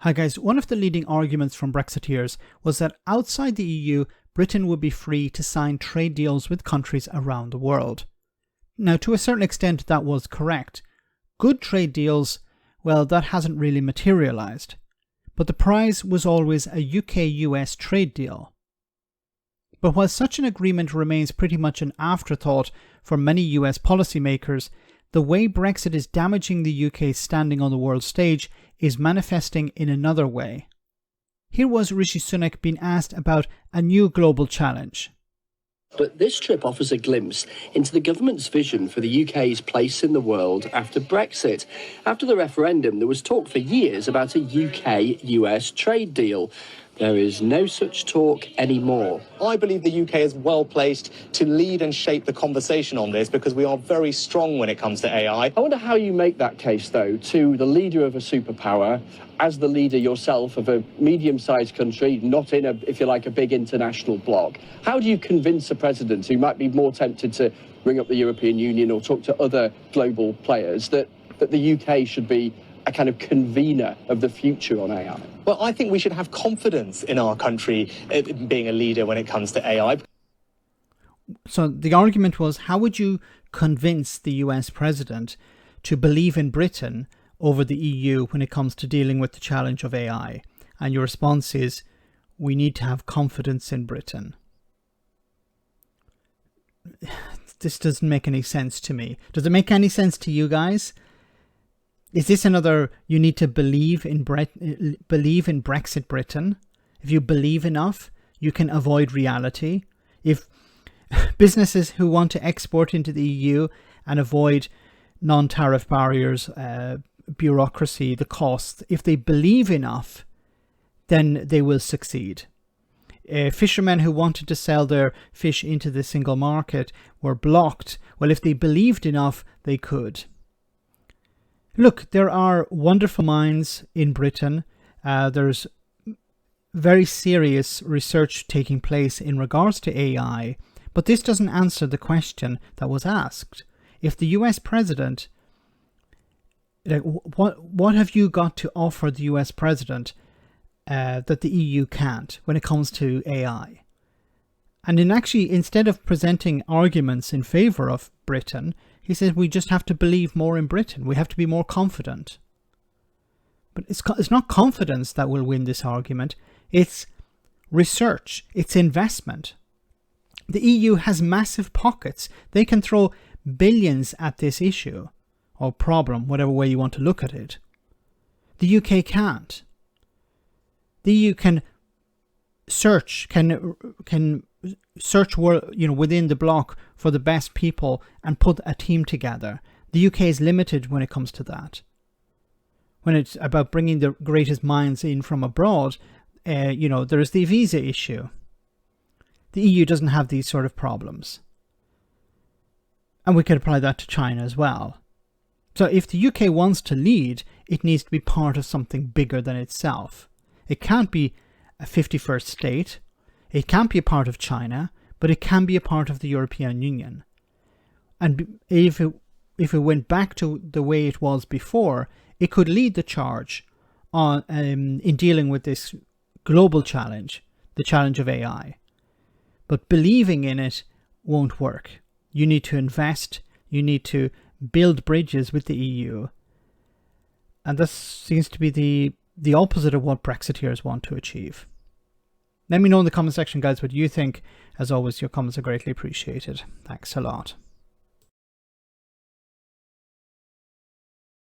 Hi guys, one of the leading arguments from Brexiteers was that outside the EU, Britain would be free to sign trade deals with countries around the world. Now, to a certain extent, that was correct. Good trade deals, well, that hasn't really materialized. But the prize was always a UK-US trade deal. But while such an agreement remains pretty much an afterthought for many US policymakers, the way Brexit is damaging the UK's standing on the world stage is manifesting in another way. Here was Rishi Sunak being asked about a new global challenge. But this trip offers a glimpse into the government's vision for the UK's place in the world after Brexit. After the referendum, there was talk for years about a UK-US trade deal. There is no such talk anymore. I believe the UK is well placed to lead and shape the conversation on this because we are very strong when it comes to AI. I wonder how you make that case, though, to the leader of a superpower, as the leader yourself of a medium-sized country, not in a, if you like, a big international bloc. How do you convince a president who might be more tempted to ring up the European Union or talk to other global players that the UK should be a kind of convener of the future on AI? Well, I think we should have confidence in our country being a leader when it comes to AI. So the argument was, how would you convince the US president to believe in Britain over the EU when it comes to dealing with the challenge of AI? And your response is, we need to have confidence in Britain. This doesn't make any sense to me. Does it make any sense to you guys? Is this another, you need to believe in Brexit Britain? If you believe enough, you can avoid reality. If businesses who want to export into the EU and avoid non-tariff barriers, bureaucracy, the costs, if they believe enough, then they will succeed. Fishermen who wanted to sell their fish into the single market were blocked. Well, if they believed enough, they could. Look, there are wonderful minds in Britain. There's very serious research taking place in regards to AI, but this doesn't answer the question that was asked. If the US president, what have you got to offer the US president that the EU can't when it comes to AI? And instead of presenting arguments in favor of Britain, he says we just have to believe more in Britain. We have to be more confident. But it's not confidence that will win this argument. It's research. It's investment. The EU has massive pockets. They can throw billions at this issue or problem, whatever way you want to look at it. The UK can't. The EU can search within the bloc for the best people and put a team together. The UK is limited when it comes to that. When it's about bringing the greatest minds in from abroad, there is the visa issue. The EU doesn't have these sort of problems. And we could apply that to China as well. So if the UK wants to lead, it needs to be part of something bigger than itself. It can't be a 51st state. It can't be a part of China, but it can be a part of the European Union. And if it went back to the way it was before, it could lead the charge on in dealing with this global challenge, the challenge of AI. But believing in it won't work. You need to invest. You need to build bridges with the EU. And this seems to be the opposite of what Brexiteers want to achieve. Let me know in the comment section, guys, what you think. As always, your comments are greatly appreciated. Thanks a lot.